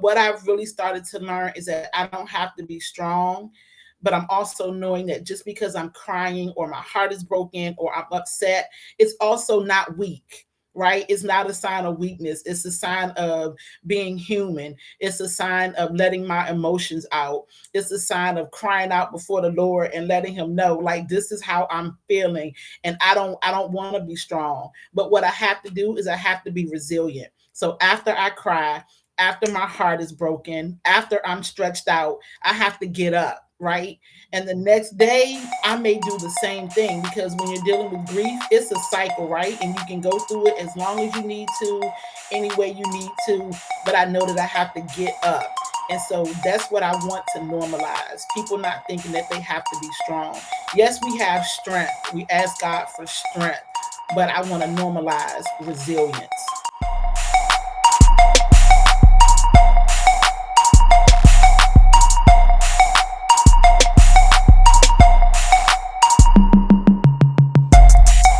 what I've really started to learn is that I don't have to be strong, but I'm also knowing that just because I'm crying or my heart is broken or I'm upset, it's also not weak. Right? It's not a sign of weakness. It's a sign of being human. It's a sign of letting my emotions out. It's a sign of crying out before the Lord and letting him know, like, this is how I'm feeling. And I don't want to be strong. But what I have to do is I have to be resilient. So after I cry, after my heart is broken, after I'm stretched out, I have to get up, right? And the next day, I may do the same thing because when you're dealing with grief, it's a cycle, right? And you can go through it as long as you need to, any way you need to. But I know that I have to get up. And so that's what I want to normalize. People not thinking that they have to be strong. Yes, we have strength. We ask God for strength, but I want to normalize resilience.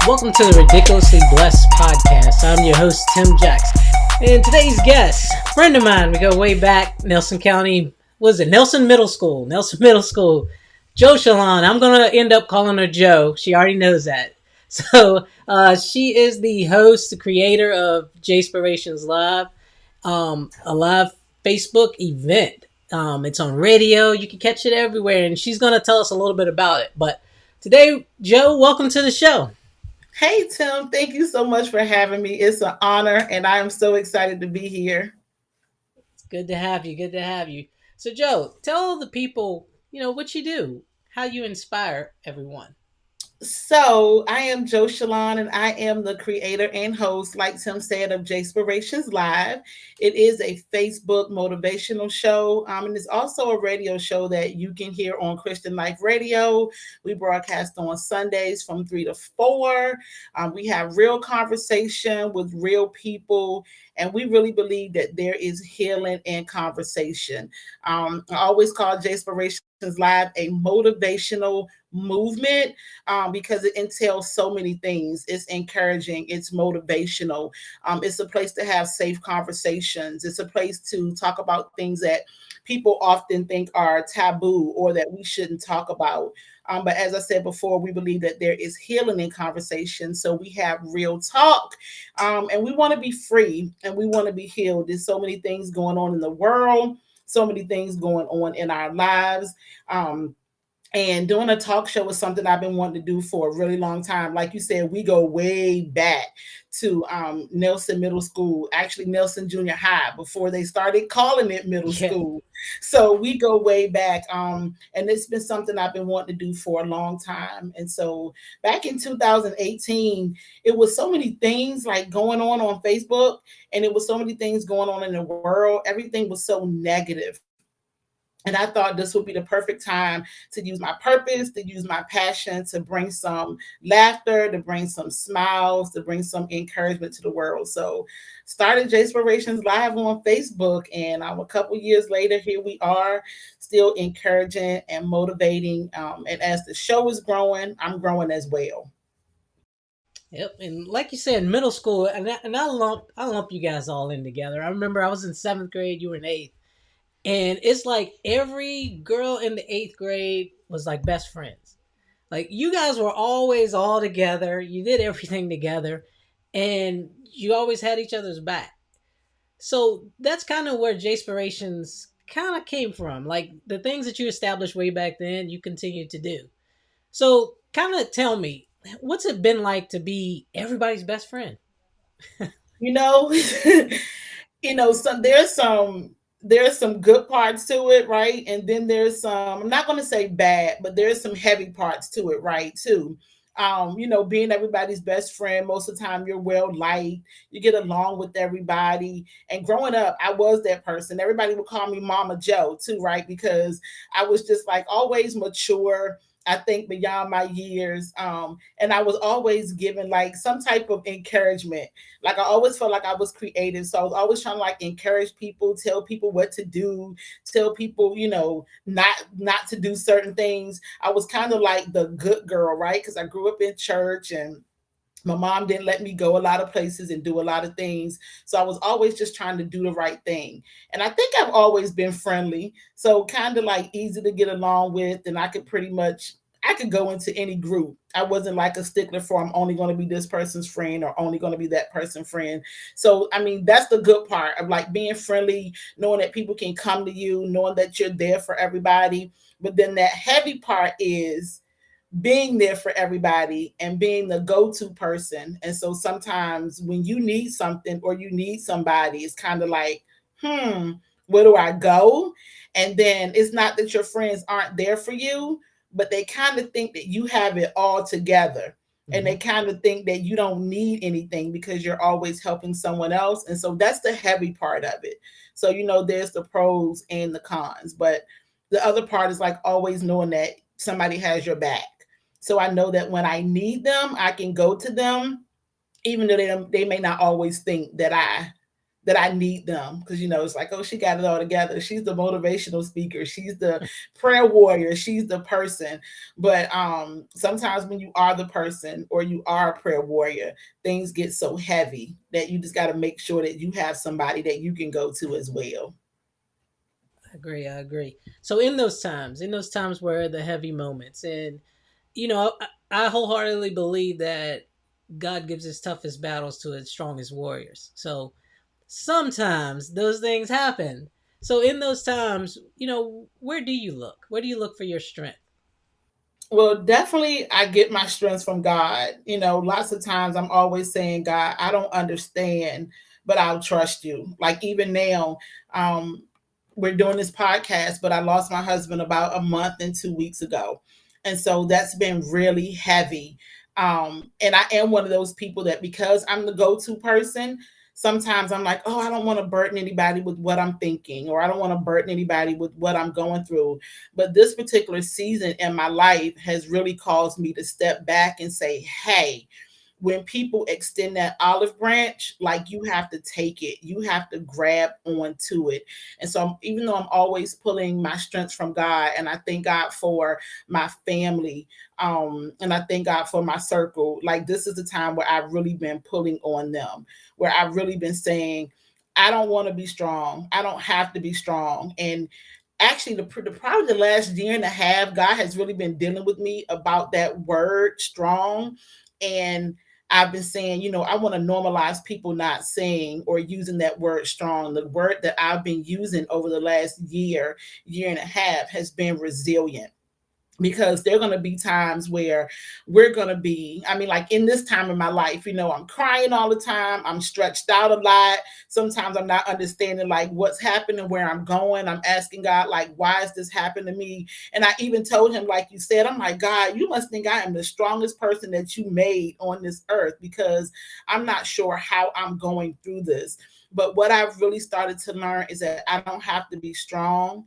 Welcome to the Ridiculously Blessed podcast. I'm your host, Tim Jackson. And today's guest, friend of mine, we go way back, Nelson County, Nelson Middle School. JoShirlon. I'm going to end up calling her Joe. She already knows that. So she is the host, the creator of Jspirations Live, a live Facebook event. It's on radio. You can catch it everywhere. And she's going to tell us a little bit about it. But today, Joe, welcome to the show. Hey, Tim, thank you so much for having me. It's an honor, and I am so excited to be here. It's good to have you. Good to have you. So, Joe, tell the people, what you do, how you inspire everyone. So I am JoShirlon, and I am the creator and host, like Tim said, of JSpirations Live. It is a Facebook motivational show, and it's also a radio show that you can hear on Christian Life Radio. We broadcast on Sundays from 3 to 4. We have real conversation with real people, and we really believe that there is healing in conversation. I always call JSpirations Live a motivational movement because it entails so many things. It's encouraging, it's motivational, it's a place to have safe conversations, it's a place to talk about things that people often think are taboo or that we shouldn't talk about. But as I said before, we believe that there is healing in conversation. So we have real talk, and we want to be free and we want to be healed. There's so many things going on in the world, so many things going on in our lives. And doing a talk show is something I've been wanting to do for a really long time. Like you said, we go way back to Nelson Middle School, actually Nelson Junior High, before they started calling it middle Yeah. school. So we go way back. And it's been something I've been wanting to do for a long time. And so back in 2018, it was so many things like going on Facebook, and it was so many things going on in the world. Everything was so negative. And I thought this would be the perfect time to use my purpose, to use my passion, to bring some laughter, to bring some smiles, to bring some encouragement to the world. So started Jspirations Live on Facebook. And a couple years later, here we are, still encouraging and motivating. And as the show is growing, I'm growing as well. Yep. And like you said, middle school, and I lump you guys all in together. I remember I was in seventh grade, you were in eighth. And it's like every girl in the eighth grade was like best friends. Like you guys were always all together. You did everything together, and you always had each other's back. So that's kind of where Jspirations kind of came from. Like the things that you established way back then, you continue to do. So kind of tell me, what's it been like to be everybody's best friend? You know, there's some good parts to it, right? And then there's some, I'm not going to say bad, but there's some heavy parts to it, right? Too. Being everybody's best friend, most of the time you're well liked, you get along with everybody. And growing up, I was that person. Everybody would call me Mama Joe too, right? Because I was just like always mature. I think beyond my years. And I was always given like some type of encouragement. Like I always felt like I was creative. So I was always trying to like encourage people, tell people what to do, tell people, not to do certain things. I was kind of like the good girl, right? Because I grew up in church, and My mom didn't let me go a lot of places and do a lot of things. So I was always just trying to do the right thing. And I think I've always been friendly. So kind of like easy to get along with. And I could pretty much, I could go into any group. I wasn't like a stickler for I'm only going to be this person's friend or only going to be that person's friend. So, I mean, that's the good part of like being friendly, knowing that people can come to you, knowing that you're there for everybody. But then that heavy part is being there for everybody and being the go-to person. And so sometimes when you need something or you need somebody, it's kind of like, hmm, where do I go? And then it's not that your friends aren't there for you, but they kind of think that you have it all together. And they Hmm. kind of think that you don't need anything because you're always helping someone else. And so that's the heavy part of it. So, there's the pros and the cons. But the other part is like always knowing that somebody has your back. So I know that when I need them, I can go to them, even though they may not always think that I need them, because it's like, oh, she got it all together. She's the motivational speaker. She's the prayer warrior. She's the person. But sometimes when you are the person or you are a prayer warrior, things get so heavy that you just got to make sure that you have somebody that you can go to as well. I agree. I agree. So in those times where the heavy moments, and I wholeheartedly believe that God gives his toughest battles to his strongest warriors. So sometimes those things happen. So in those times, where do you look? Where do you look for your strength? Well, definitely, I get my strength from God. Lots of times I'm always saying, God, I don't understand, but I'll trust you. Like even now, um, we're doing this podcast, but I lost my husband about a month and 2 weeks ago. And so that's been really heavy. And I am one of those people that because I'm the go to person, sometimes I'm like, oh, I don't want to burden anybody with what I'm thinking, or I don't want to burden anybody with what I'm going through. But this particular season in my life has really caused me to step back and say, hey, when people extend that olive branch, like you have to take it, you have to grab onto it. And so, even though I'm always pulling my strength from God, and I thank God for my family, and I thank God for my circle, like this is the time where I've really been pulling on them, where I've really been saying, I don't want to be strong. I don't have to be strong. And actually, probably the last year and a half, God has really been dealing with me about that word strong. And I've been saying, I want to normalize people not saying or using that word strong. The word that I've been using over the last year and a half has been resilient, because there are going to be times where we're going to be, I mean, like in this time of my life, I'm crying all the time, I'm stretched out a lot. Sometimes I'm not understanding like what's happening, where I'm going. I'm asking God, like, why is this happening to me? And I even told him, like you said, I'm like, God, you must think I am the strongest person that you made on this earth, because I'm not sure how I'm going through this. But what I've really started to learn is that I don't have to be strong,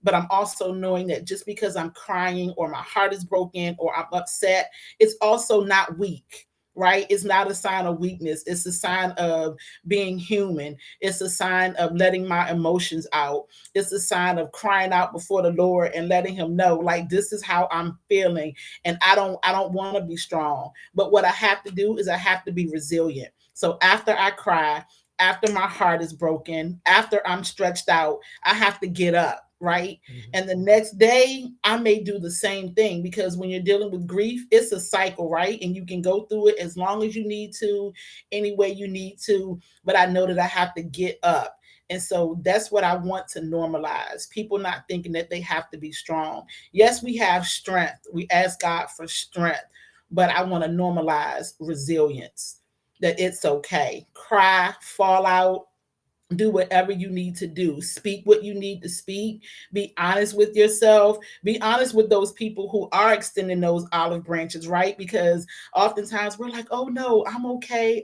but I'm also knowing that just because I'm crying or my heart is broken or I'm upset, it's also not weak. Right? It's not a sign of weakness. It's a sign of being human. It's a sign of letting my emotions out. It's a sign of crying out before the Lord and letting him know, like, this is how I'm feeling. And I don't want to be strong. But what I have to do is I have to be resilient. So after I cry, after my heart is broken, after I'm stretched out, I have to get up, right? Mhm. And the next day, I may do the same thing, because when you're dealing with grief, it's a cycle, right? And you can go through it as long as you need to, any way you need to. But I know that I have to get up. And so that's what I want to normalize. People not thinking that they have to be strong. Yes, we have strength. We ask God for strength, but I want to normalize resilience, that it's okay. Cry, fall out, do whatever you need to do, speak what you need to speak, be honest with yourself, be honest with those people who are extending those olive branches, right? Because oftentimes we're like, oh no, I'm okay,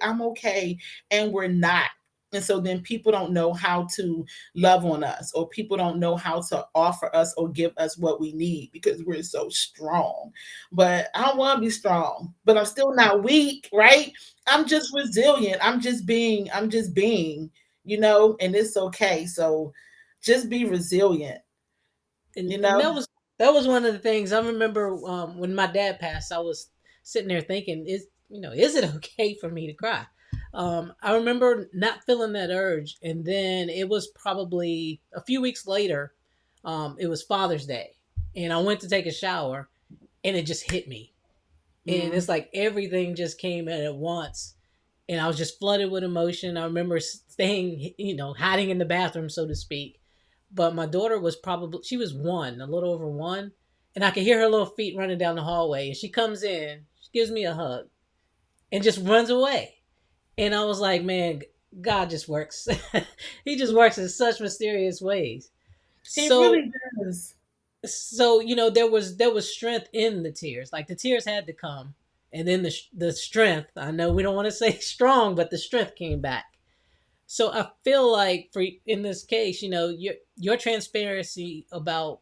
and we're not. And so then people don't know how to love on us, or people don't know how to offer us or give us what we need, because we're so strong. But I don't want to be strong, but I'm still not weak, right? I'm just resilient. I'm just being, and it's okay. So just be resilient, and you and know? that was one of the things I remember when my dad passed. I was sitting there thinking, is is it okay for me to cry? I remember not feeling that urge, and then it was probably a few weeks later. It was Father's Day, and I went to take a shower, and it just hit me, and Mm. it's like everything just came at once, and I was just flooded with emotion. I remember staying, hiding in the bathroom, so to speak. But my daughter was she was one, a little over one, and I could hear her little feet running down the hallway. And she comes in, she gives me a hug, and just runs away. And I was like, man, God just works. He just works in such mysterious ways. He So really does. there was strength in the tears. Like the tears had to come, and then the strength. I know we don't want to say strong, but the strength came back. So I feel like for in this case, your transparency about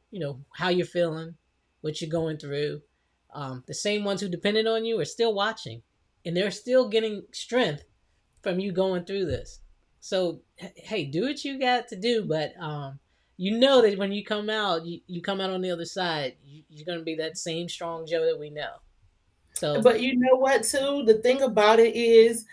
how you're feeling, what you're going through, the same ones who depended on you are still watching, and they're still getting strength from you going through this. So hey, do what you got to do, but you know that when you come out, you come out on the other side, you're gonna be that same strong Joe that we know. So But you know what, too? The thing about it is,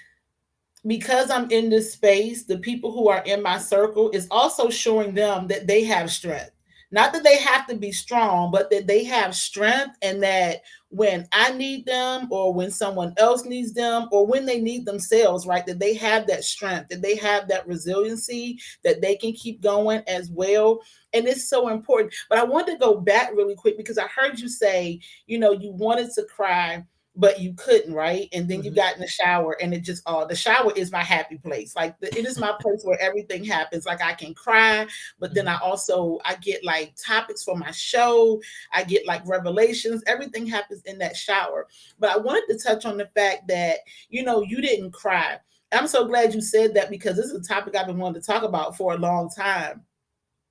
because I'm in this space, the people who are in my circle is also showing them that they have strength. Not that they have to be strong, but that they have strength, and that when I need them, or when someone else needs them, or when they need themselves, right, that they have that strength, that they have that resiliency, that they can keep going as well. And it's so important. But I want to go back really quick because I heard you say, you wanted to cry but you couldn't, right? And then you mhm. got in the shower, and it just the shower is my happy place. Like it is my place where everything happens. Like I can cry, but then Mhm. I get like topics for my show. I get like revelations. Everything happens in that shower. But I wanted to touch on the fact that you didn't cry. I'm so glad you said that because this is a topic I've been wanting to talk about for a long time.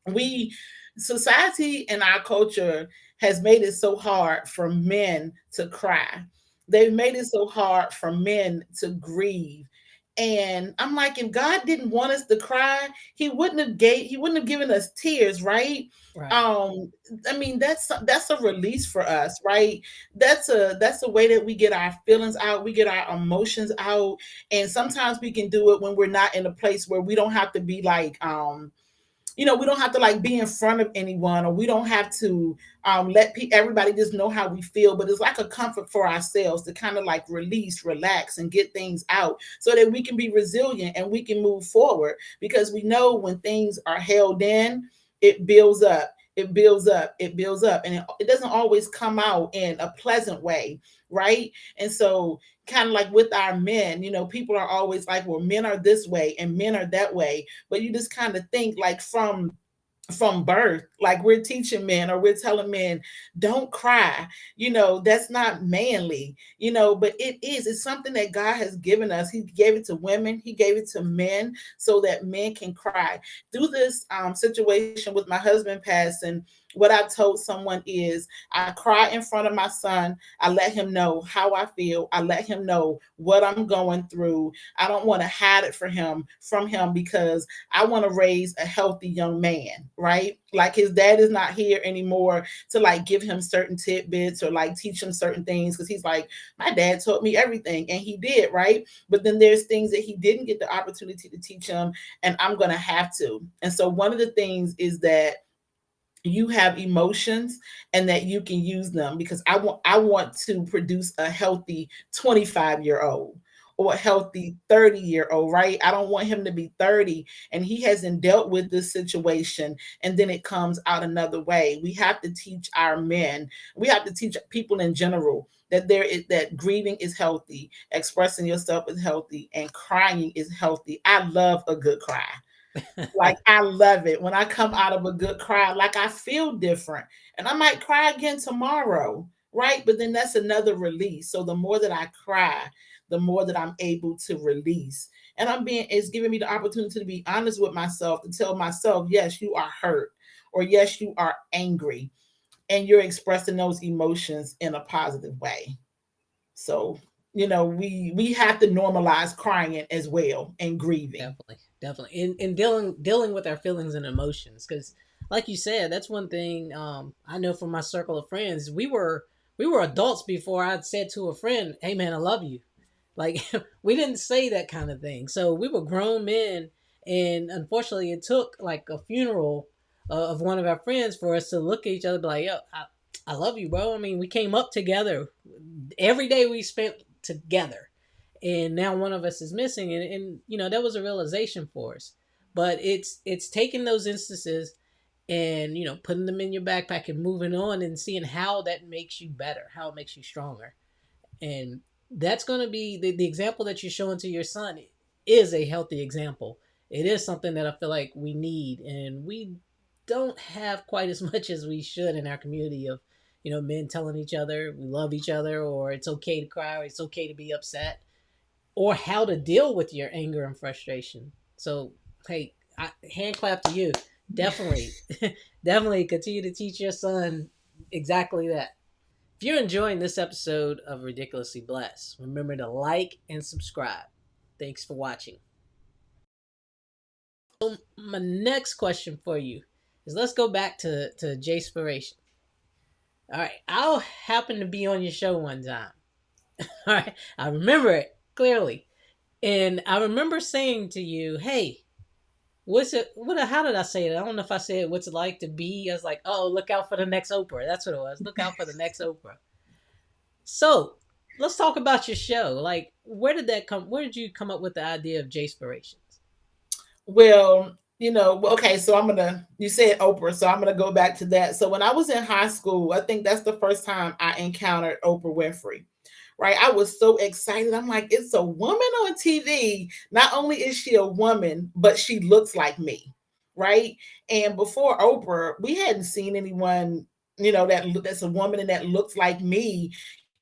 We Society and our culture has made it so hard for men to cry. They've made it so hard for men to grieve. And I'm like, if God didn't want us to cry, he wouldn't have given us tears, right? Right. um I mean, that's a release for us, right? That's a way that we get our feelings out, we get our emotions out. And sometimes we can do it when we're not in a place where we don't have to be like we don't have to like be in front of anyone, or we don't have to let everybody just know how we feel. But it's like a comfort for ourselves to kind of like release, relax, and get things out so that we can be resilient and we can move forward. Because we know when things are held in, it builds up. It builds up, it builds up, and it doesn't always come out in a pleasant way, right? And so, kind of like with our men, people are always like, well, men are this way and men are that way. But you just kind of think like from birth, like we're teaching men, or we're telling men, don't cry. That's not manly. But it's something that God has given us. He gave it to women, he gave it to men, so that men can cry. Through this situation with my husband passing, what I told someone is, I cry in front of my son. I let him know how I feel. I let him know what I'm going through. I don't want to hide it from him, because I want to raise a healthy young man, right? Like his dad is not here anymore to like give him certain tidbits or like teach him certain things, because he's like, my dad taught me everything, and he did, right? But then there's things that he didn't get the opportunity to teach him, and I'm going to have to. And so one of the things is that you have emotions and that you can use them, because I want to produce a healthy 25-year-old or a healthy 30-year-old, right? I don't want him to be 30 and he hasn't dealt with this situation and then it comes out another way. We have to teach our men, we have to teach people in general that that grieving is healthy, expressing yourself is healthy, and crying is healthy. I love a good cry. Like I love it when I come out of a good cry. Like I feel different, and I might cry again tomorrow, right? But then that's another release. So the more that I cry, the more that I'm able to release. And it's giving me the opportunity to be honest with myself, to tell myself, yes, you are hurt, or yes, you are angry, and you're expressing those emotions in a positive way. So, we have to normalize crying as well, and grieving. Definitely, definitely, in dealing with our feelings and emotions, because, like you said, that's one thing I know from my circle of friends. We were adults before I'd said to a friend, "Hey, man, I love you." Like we didn't say that kind of thing. So we were grown men, and unfortunately, it took like a funeral of one of our friends for us to look at each other, and be like, "Yo, I love you, bro." I mean, we came up together every day we spent together, and now one of us is missing, and that was a realization for us. But it's taking those instances and putting them in your backpack and moving on and seeing how that makes you better, how it makes you stronger. And that's going to be the example that you're showing to your son is a healthy example. It is something that I feel like we need, and we don't have quite as much as we should in our community of men telling each other we love each other, or it's okay to cry, or it's okay to be upset, or how to deal with your anger and frustration. So hey, hand clap to you. Definitely, definitely continue to teach your son exactly that. If you're enjoying this episode of Ridiculously Blessed, remember to like and subscribe. Thanks for watching. So my next question for you is, let's go back to Jspiration. All right, I'll happen to be on your show one time. All right, I remember it clearly, and I remember saying to you, "Hey, what's it? What? How did I say it? I don't know if I said what's it like to be." I was like, "Oh, look out for the next Oprah." That's what it was. Look out for the next Oprah. So let's talk about your show. Like, where did that come? Where did you come up with the idea of Jspirations? Well, okay, so you said Oprah, so I'm gonna go back to that. So when I was in high school, I think that's the first time I encountered Oprah Winfrey. Right. I was so excited. I'm like, it's a woman on TV. Not only is she a woman, but she looks like me. Right. And before Oprah, we hadn't seen anyone, that's a woman and that looks like me.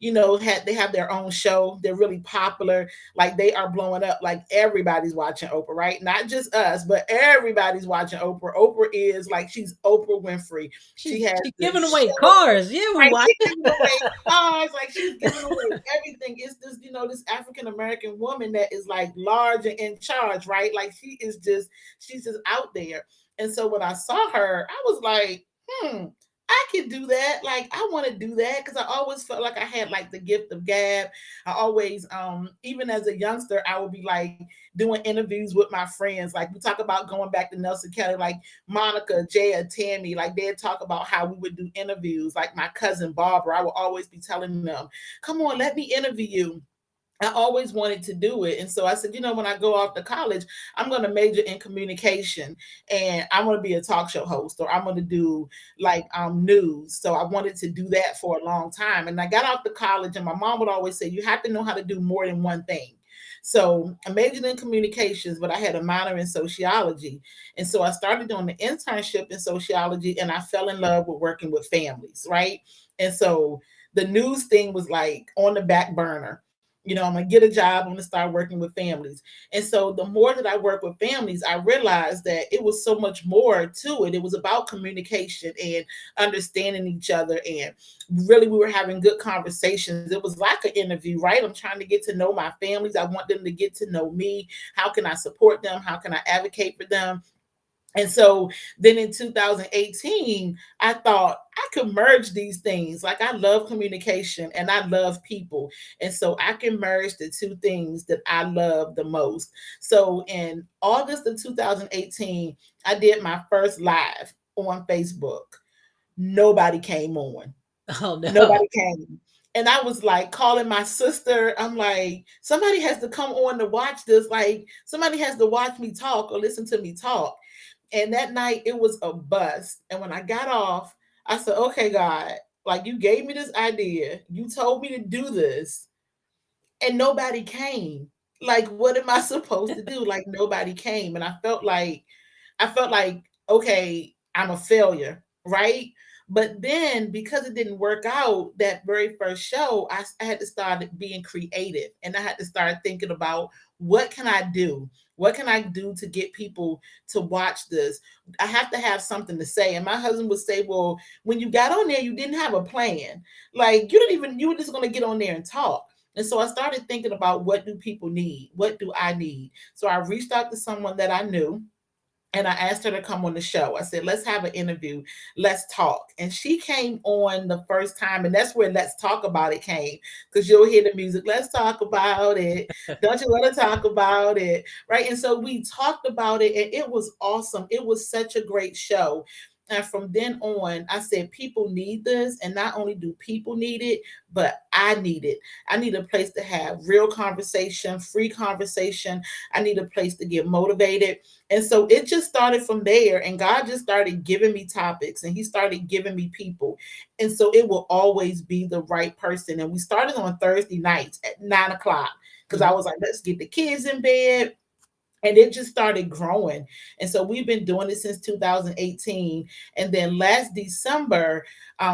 They have their own show. They're really popular. Like they are blowing up. Like everybody's watching Oprah, right? Not just us, but everybody's watching Oprah. Oprah is like, she's Oprah Winfrey. She has She's this giving away show. cars. Yeah, we Right, watch. she's giving away cars, like she's giving away everything. It's this, this African American woman that is like large and in charge, right? Like she's just out there. And so when I saw her, I was like, I could do that. Like I want to do that because I always felt like I had like the gift of gab. I always, even as a youngster, I would be like doing interviews with my friends. Like we talk about going back to Nelson Kelly, like Monica, Jaya, Tammy, like they'd talk about how we would do interviews. Like my cousin Barbara, I would always be telling them, come on, let me interview you. I always wanted to do it. And so I said, when I go off to college, I'm going to major in communication and I'm going to be a talk show host, or I'm going to do like news. So I wanted to do that for a long time. And I got off to college and my mom would always say, you have to know how to do more than one thing. So I majored in communications, but I had a minor in sociology. And so I started doing the internship in sociology and I fell in love with working with families, right? And so the news thing was like on the back burner. I'm going to get a job. I'm going to start working with families. And so the more that I work with families, I realized that it was so much more to it. It was about communication and understanding each other. And really, we were having good conversations. It was like an interview, right? I'm trying to get to know my families. I want them to get to know me. How can I support them? How can I advocate for them? And so then in 2018, I thought I could merge these things. Like I love communication and I love people. And so I can merge the two things that I love the most. So in August of 2018, I did my first live on Facebook. Nobody came on. Oh no. Nobody came. And I was like calling my sister. I'm like, somebody has to come on to watch this. Like, somebody has to watch me talk or listen to me talk. And that night it was a bust. And when I got off, I said, okay, God, like you gave me this idea. You told me to do this, and nobody came. Like, what am I supposed to do? Like, nobody came. And I felt like, okay, I'm a failure, right? But then because it didn't work out that very first show, I had to start being creative and I had to start thinking about what can I do? What can I do to get people to watch this? I have to have something to say. And my husband would say, well, when you got on there, you didn't have a plan. Like you were just going to get on there and talk. And so I started thinking about what do people need? What do I need? So I reached out to someone that I knew and I asked her to come on the show. I said, let's have an interview. Let's talk. And she came on the first time. And that's where Let's Talk About It came. Because you'll hear the music. Let's talk about it. Don't you want to talk about it? Right. And so we talked about it, and it was awesome. It was such a great show. And from then on, I said, people need this. And not only do people need it, but I need it. I need a place to have real conversation, free conversation. I need a place to get motivated. And so it just started from there. And God just started giving me topics, and He started giving me people. And so it will always be the right person. And we started on Thursday nights at 9 o'clock because I Mhm. was like, let's get the kids in bed, and it just started growing. And so we've been doing it since 2018. And then last December,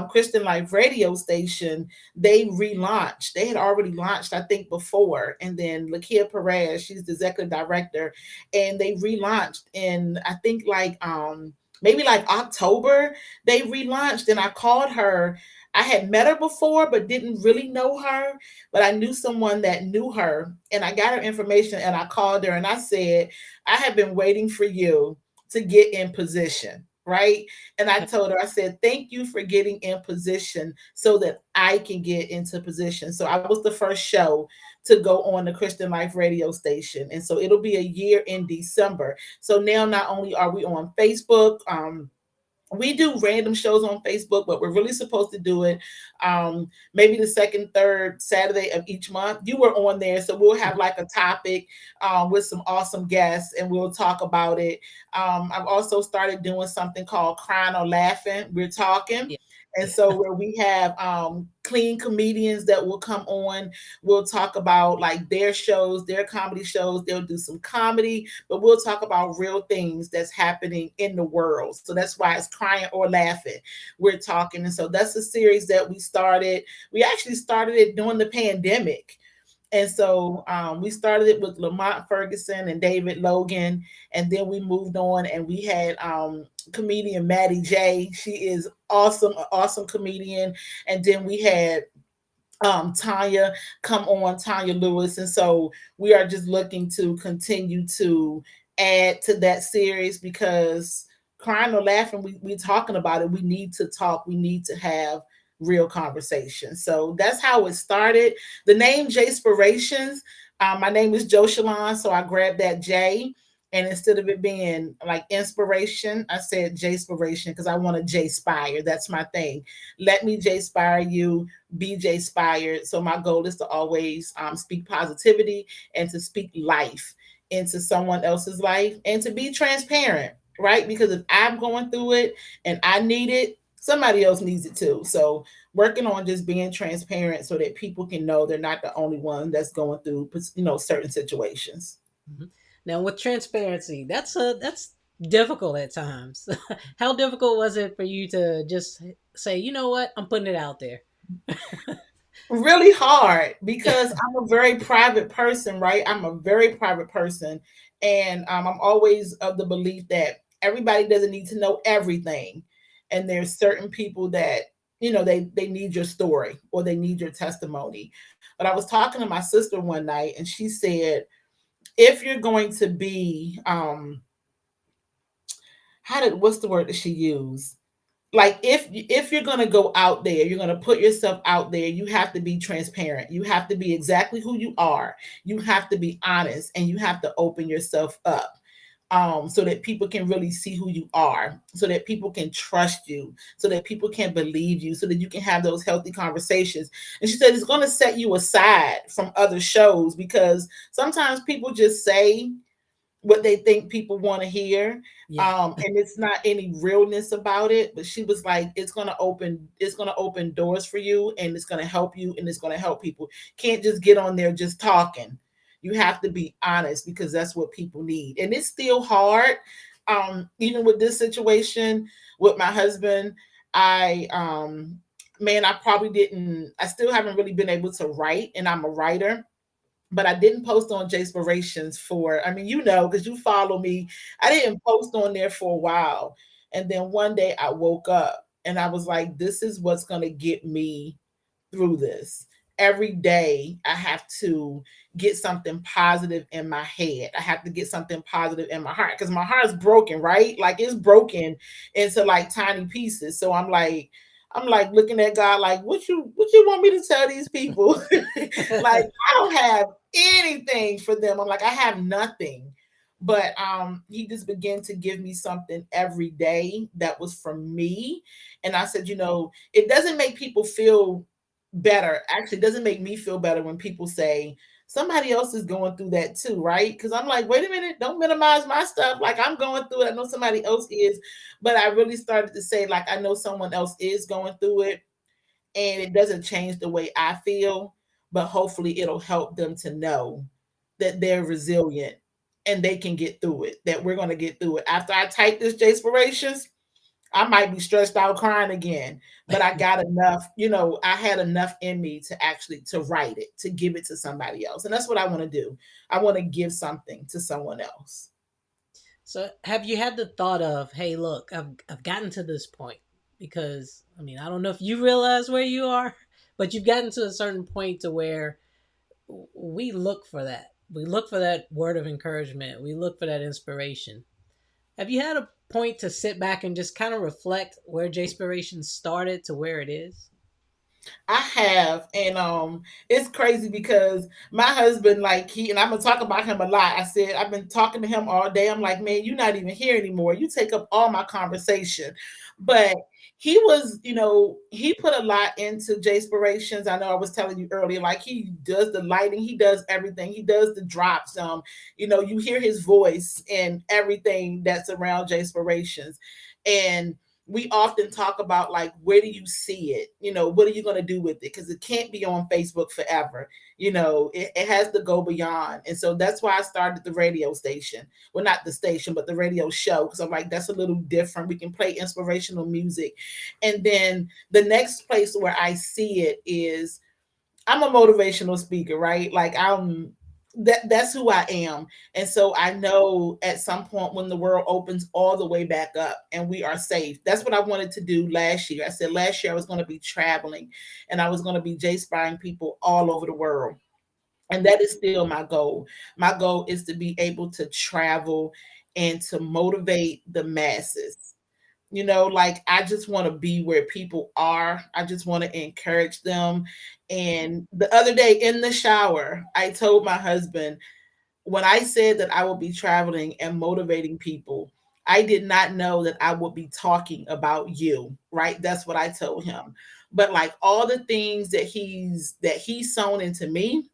Christian Life radio station, they relaunched. They had already launched, I think, before. And then Lakia Perez, she's the executive director, and they relaunched in, I think, like maybe like October. They relaunched, and I called her. I had met her before but didn't really know her, but I knew someone that knew her, and I got her information, and I called her and I said, I have been waiting for you to get in position. Right. And I told her, I said, thank you for getting in position so that I can get into position. So I was the first show to go on the Christian Life radio station. And so it'll be a year in December. So now not only are we on Facebook, we do random shows on Facebook, but we're really supposed to do it maybe the second, third Saturday of each month. You were on there, so we'll have like a topic with some awesome guests, and we'll talk about it. I've also started doing something called Crying or Laughing. We're talking. Yeah. And Yeah. so where we have clean comedians that will come on, we'll talk about like their shows, their comedy shows. They'll do some comedy, but we'll talk about real things that's happening in the world. So that's why it's Crying or Laughing. We're talking. And so that's a series that we started. We actually started it during the pandemic. And so we started it with Lamont Ferguson and David Logan. And then we moved on, and we had comedian Maddie J. She is awesome, an awesome comedian. And then we had Tanya come on, Tanya Lewis. And so we are just looking to continue to add to that series because Crying or Laughing, we talking about it. We need to talk. We need to have real conversation. So that's how it started. The name Jspirations, my name is JoShirlon, so I grabbed that J. And instead of it being like inspiration, I said Jspiration because I want to Jspire. That's my thing. Let me Jspire you, be Jspired. So my goal is to always speak positivity and to speak life into someone else's life and to be transparent, right? Because if I'm going through it and I need it, somebody else needs it too. So working on just being transparent so that people can know they're not the only one that's going through, certain situations. Mhm. Now, with transparency, that's difficult at times. How difficult was it for you to just say, you know what, I'm putting it out there? Really hard because I'm a very private person, right? I'm a very private person. And I'm always of the belief that everybody doesn't need to know everything. And there's certain people that, they need your story or they need your testimony. But I was talking to my sister one night, and she said, if you're going to be, what's the word that she used? Like if you're going to go out there, you're going to put yourself out there, you have to be transparent, you have to be exactly who you are, you have to be honest, and you have to open yourself up, so that people can really see who you are, so that people can trust you, so that people can believe you, so that you can have those healthy conversations. And she said it's going to set you aside from other shows because sometimes people just say what they think people want to hear, Yeah. and it's not any realness about it. But she was like, it's going to open doors for you, and it's going to help you, and it's going to help people. Can't just get on there just talking. You have to be honest because that's what people need. And it's still hard, even with this situation with my husband. I um man i probably didn't I still haven't really been able to write, and I'm a writer, but I didn't post on Jspirations for, I mean, because you follow me. I didn't post on there for a while. And then one day I woke up and I was like, this is what's going to get me through this. every day I have to get something positive in my head. I have to get something positive in my heart because my heart's broken, right? Like it's broken into like tiny pieces. So I'm like looking at God like what you want me to tell these people? Like I don't have anything for them. I'm like I have nothing. But he just began to give me something every day that was from me. And I said, it doesn't make people feel better. Actually, it doesn't make me feel better when people say somebody else is going through that too, right? Because I'm like, wait a minute, don't minimize my stuff. Like I'm going through it. I know somebody else is, but I really started to say, like, I know someone else is going through it, and it doesn't change the way I feel, but hopefully it'll help them to know that they're resilient and they can get through it, that we're going to get through it. After I type this Jspirations, I might be stressed out crying again, but I got enough, I had enough in me to actually to write it, to give it to somebody else. And that's what I want to do. I want to give something to someone else. So, have you had the thought of, hey, look, I've gotten to this point because I mean, I don't know if you realize where you are, but you've gotten to a certain point to where we look for that. We look for that word of encouragement. We look for that inspiration. Have you had a point to sit back and just kind of reflect where Jspiration started to where it is? I have, and it's crazy because my husband, like and I'm gonna talk about him a lot. I said I've been talking to him all day. I'm like, man, you're not even here anymore. You take up all my conversation, but he was, he put a lot into Jspirations. I know I was telling you earlier, like he does the lighting, he does everything, he does the drops. You hear his voice and everything that's around Jspirations, and we often talk about like where do you see it, what are you going to do with it, because it can't be on Facebook forever. It has to go beyond. And so that's why I started the radio station. Well, not the station, but the radio show, because I'm like, that's a little different. We can play inspirational music. And then the next place where I see it is I'm a motivational speaker, right? Like that's who I am. And so I know at some point when the world opens all the way back up and we are safe. That's what I wanted to do last year. I said last year I was going to be traveling and I was going to be J-spiring people all over the world. And that is still my goal. My goal is to be able to travel and to motivate the masses. Like I just want to be where people are. I just want to encourage them. And the other day in the shower, I told my husband, when I said that I will be traveling and motivating people, I did not know that I would be talking about you, right? That's what I told him. But like all the things that he's sown into me,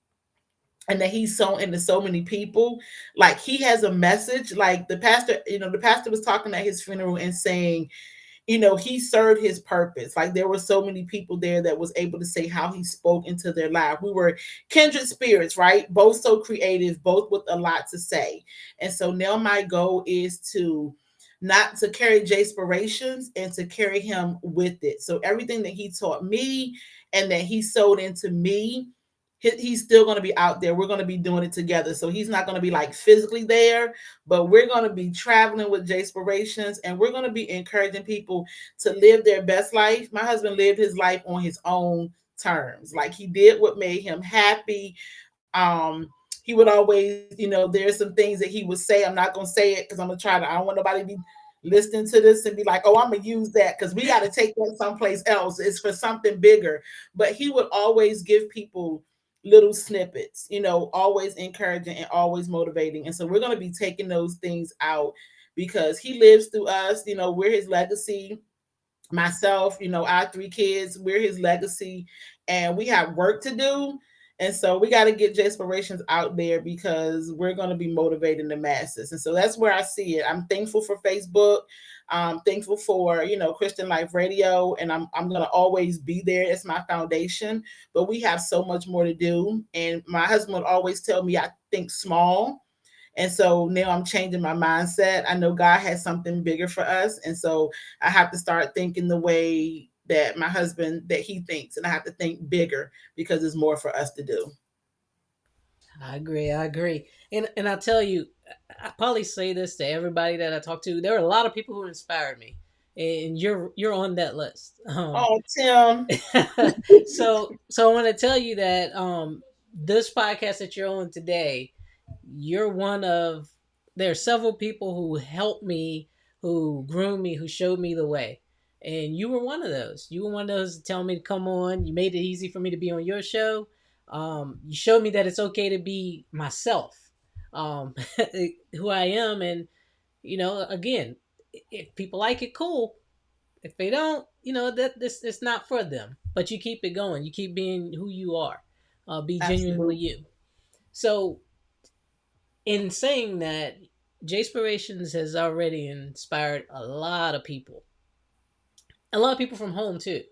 and that he's sown into so many people, like he has a message. Like the pastor was talking at his funeral and saying, he served his purpose. Like there were so many people there that was able to say how he spoke into their life. We were kindred spirits, right? Both so creative, both with a lot to say. And so now my goal is to not to carry Jspirations and to carry him with it. So everything that he taught me and that he sowed into me, he's still going to be out there. We're going to be doing it together. So he's not going to be like physically there, but we're going to be traveling with Jspirations, and we're going to be encouraging people to live their best life. My husband lived his life on his own terms. Like he did what made him happy. He would always, there's some things that he would say. I'm not going to say it because I'm going to try to, I don't want nobody to be listening to this and be like, oh, I'm going to use that because we got to take that someplace else. It's for something bigger. But he would always give people little snippets, always encouraging and always motivating. And so we're going to be taking those things out because he lives through us. We're his legacy. Myself, our three kids, we're his legacy, and we have work to do. And so we got to get Jspirations out there because we're going to be motivating the masses. And so that's where I see it. I'm thankful for Facebook. I'm thankful for, Christian Life Radio, and I'm going to always be there. It's my foundation, but we have so much more to do. And my husband would always tell me I think small, and so now I'm changing my mindset. I know God has something bigger for us. And so I have to start thinking the way that my husband, that he thinks. And I have to think bigger because there's more for us to do. I agree. I agree. And I tell you, I probably say this to everybody that I talk to. There are a lot of people who inspired me, and you're on that list. Oh, Tim. So I want to tell you that this podcast that you're on today, you're one of there are several people who helped me, who groomed me, who showed me the way. And you were one of those. You were one of those to tell me to come on. You made it easy for me to be on your show. You showed me that it's okay to be myself, um, who I am. And, again, if people like it, cool. If they don't, that this it's not for them. But you keep it going. You keep being who you are. Be genuinely Absolutely. you. So, in saying that, Jspirations has already inspired a lot of people from home too.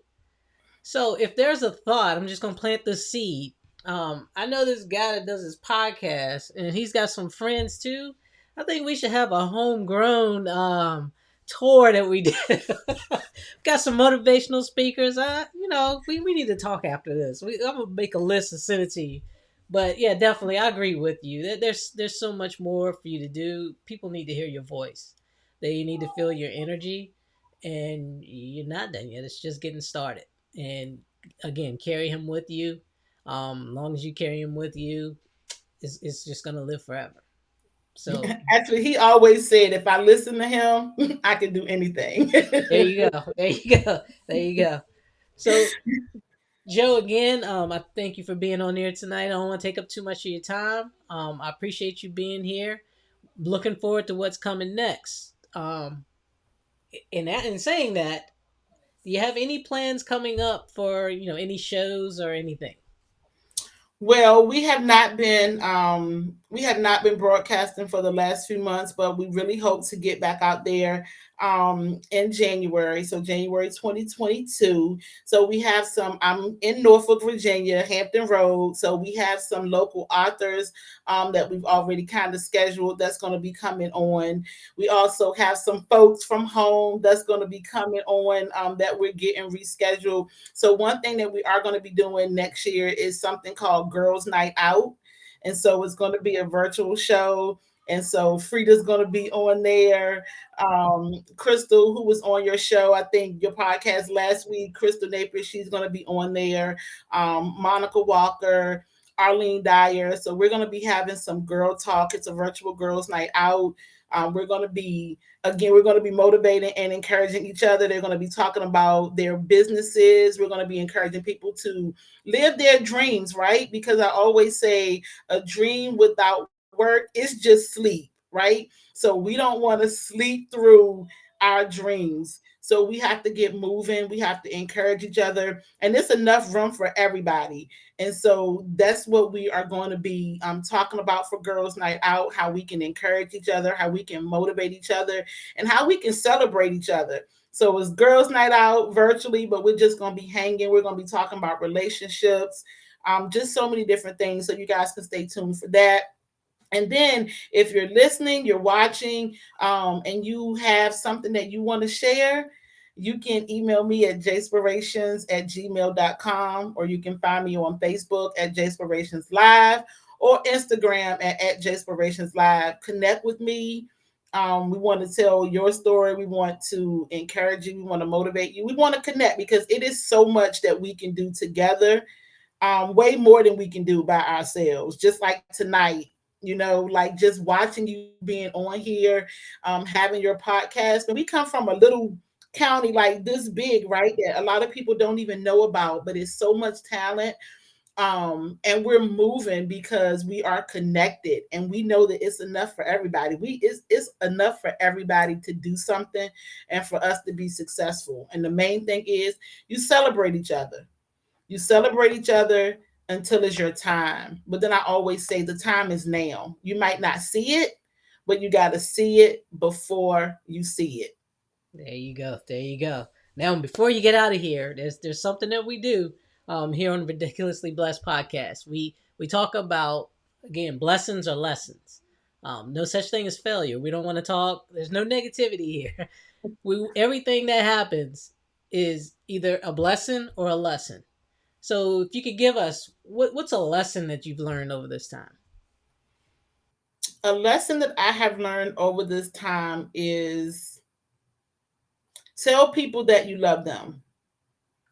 So if there's a thought, I'm just gonna plant this seed. I know this guy that does his podcast, and he's got some friends too. I think we should have a homegrown tour that we did. Got some motivational speakers. We need to talk after this. I'm gonna make a list and send it to you. But yeah, definitely, I agree with you. There's so much more for you to do. People need to hear your voice. They need to feel your energy, and you're not done yet. It's just getting started. And again, carry him with you. As long as you carry him with you, it's just gonna live forever. So Actually, he always said if I listen to him, I can do anything. there you go. There you go. There you go. So Joe, again, I thank you for being on here tonight. I don't want to take up too much of your time. I appreciate you being here. Looking forward to what's coming next. In saying that, do you have any plans coming up for any shows or anything? Well, we have not been broadcasting for the last few months, but we really hope to get back out there in January. So January 2022. So we have some. I'm in Norfolk, Virginia, Hampton Road. So we have some local authors that we've already kind of scheduled. That's going to be coming on. We also have some folks from home that's going to be coming on that we're getting rescheduled. So one thing that we are going to be doing next year is something called Girls Night Out. And so it's going to be a virtual show. And so Frida's going to be on there. Crystal, who was on your show, I think your podcast last week, Crystal Napier, she's going to be on there. Monica Walker, Arlene Dyer. So we're going to be having some girl talk. It's a virtual girls' night out. We're going to be Again, we're going to be motivating and encouraging each other. They're going to be talking about their businesses. We're going to be encouraging people to live their dreams, right? Because I always say a dream without work is just sleep, right? So we don't want to sleep through our dreams. So we have to get moving. We have to encourage each other. And there's enough room for everybody. And so that's what we are going to be talking about for Girls Night Out, how we can encourage each other, how we can motivate each other, and how we can celebrate each other. So it's Girls Night Out virtually, but we're just going to be hanging. We're going to be talking about relationships, just so many different things. So you guys can stay tuned for that. And then if you're listening, you're watching, and you have something that you want to share, you can email me at jspirations@gmail.com, or you can find me on Facebook at JSpirations Live, or Instagram at JSpirations Live. Connect with me. We want to tell your story. We want to encourage you. We want to motivate you. We want to connect because it is so much that we can do together, way more than we can do by ourselves. Just like tonight, like just watching you being on here, having your podcast. And we come from a little county like this big, right? That a lot of people don't even know about, but it's so much talent. And we're moving because we are connected and we know that it's enough for everybody. It's enough for everybody to do something and for us to be successful. And the main thing is you celebrate each other. You celebrate each other until it's your time. But then I always say the time is now. You might not see it, but you got to see it before you see it. There you go. There you go. Now, before you get out of here, there's something that we do here on Ridiculously Blessed podcast. We talk about, again, blessings or lessons. No such thing as failure. We don't want to talk. There's no negativity here. Everything that happens is either a blessing or a lesson. So if you could give us what's a lesson that you've learned over this time? A lesson that I have learned over this time is Tell people that you love them.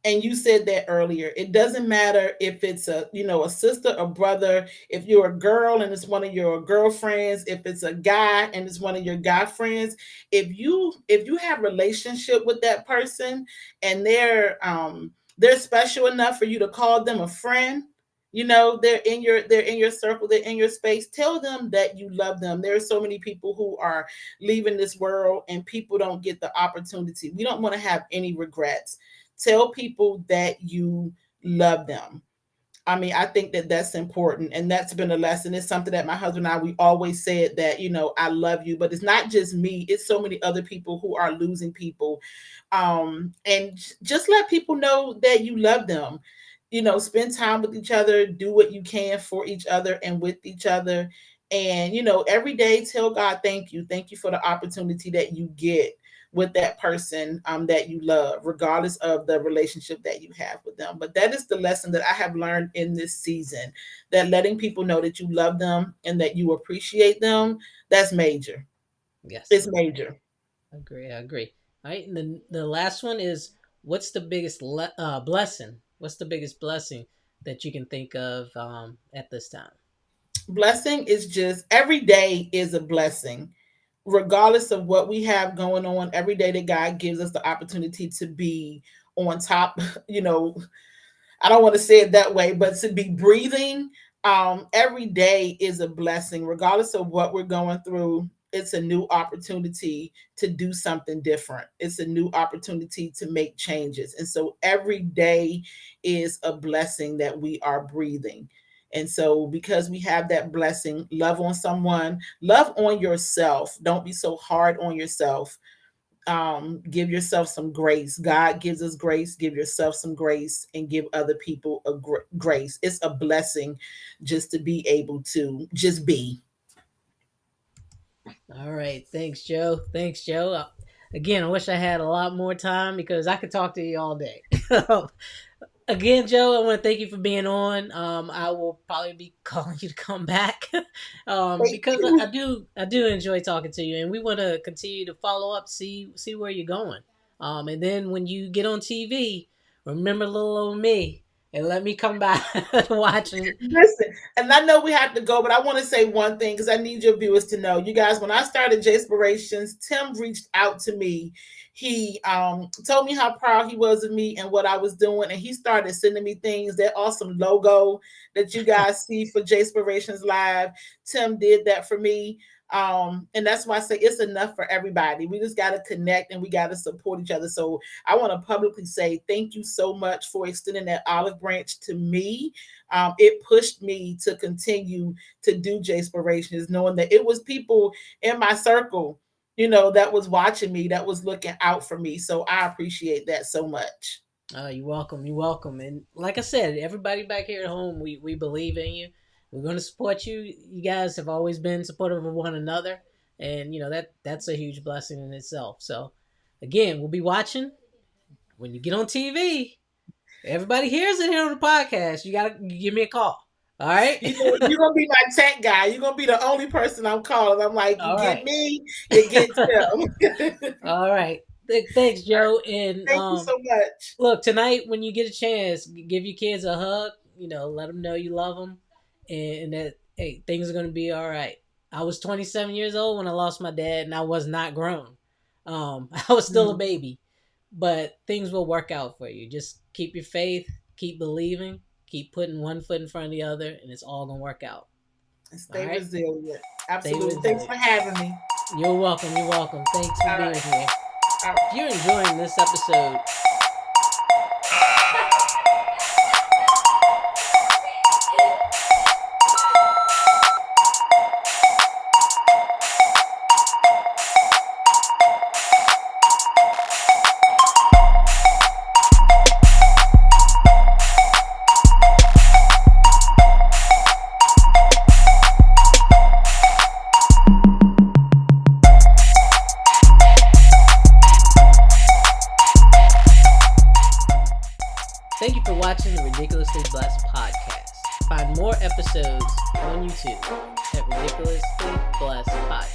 And you said that earlier. It doesn't matter if it's a sister or brother, if you're a girl and it's one of your girlfriends, if it's a guy and it's one of your guy friends. If you have relationship with that person and they're special enough for you to call them a friend. They're in your circle, they're in your space. Tell them that you love them. There are so many people who are leaving this world and people don't get the opportunity. We don't want to have any regrets. Tell people that you love them. I mean, I think that that's important, and that's been a lesson. It's something that my husband and I, we always said that, I love you, but it's not just me. It's so many other people who are losing people. And just let people know that you love them. Spend time with each other, do what you can for each other and with each other. And, every day tell God, thank you. Thank you for the opportunity that you get with that person that you love, regardless of the relationship that you have with them. But that is the lesson that I have learned in this season, that letting people know that you love them and that you appreciate them, that's major. Yes, It's major. agree. I agree. All right, and then the last one is, what's the biggest blessing? What's the biggest blessing that you can think of at this time? Blessing is just every day is a blessing, regardless of what we have going on. Every day that God gives us the opportunity to be on top, you know, I don't want to say it that way, but to be breathing, every day is a blessing, regardless of what we're going through. It's a new opportunity to do something different. It's a new opportunity to make changes. And so every day is a blessing that we are breathing. And so, because we have that blessing, love on someone, love on yourself. Don't be so hard on yourself. Give yourself some grace. God gives us grace. Give yourself some grace and give other people grace. It's a blessing just to be able to just be. All right, thanks, Joe. Thanks, Joe. Again, I wish I had a lot more time because I could talk to you all day. Again, Joe, I want to thank you for being on. I will probably be calling you to come back Thank because you. I do enjoy talking to you, and we want to continue to follow up, see where you're going. And then when you get on TV, remember little old me and let me come back watching. Listen, and I know we have to go, but I want to say one thing because I need your viewers to know. You guys, when I started JSpirations, Tim reached out to me. He told me how proud he was of me and what I was doing, and he started sending me things. That awesome logo that you guys see for JSpirations Live, Tim did that for me. And that's why I say it's enough for everybody. We just got to connect and we got to support each other. So I want to publicly say thank you so much for extending that olive branch to me. It pushed me to continue to do JSpirations, knowing that it was people in my circle, that was watching me, that was looking out for me. So I appreciate that so much. You're welcome. You're welcome. And like I said, everybody back here at home, we believe in you. We're going to support you. You guys have always been supportive of one another, and that's a huge blessing in itself. So, again, we'll be watching when you get on TV. Everybody hears it here on the podcast. You gotta give me a call. All right. You're gonna be my tech guy. You're gonna be the only person I'm calling. I'm like, you All get right. me, you get Tim. All right. Thanks, Joe. And Thank you so much. look, tonight when you get a chance, give your kids a hug. Let them know you love them, and that hey, things are gonna be all right. I was 27 years old when I lost my dad, and I was not grown. I was still a baby, but things will work out for you. Just keep your faith, keep believing, keep putting one foot in front of the other, and it's all gonna work out. And stay All right. resilient. Stay Absolutely. Thanks resilient. for having me. You're welcome. You're welcome. Thanks for All being right. here. All right. If you're enjoying this episode, thank you for watching the Ridiculously Blessed podcast. Find more episodes on YouTube at Ridiculously Blessed Podcast.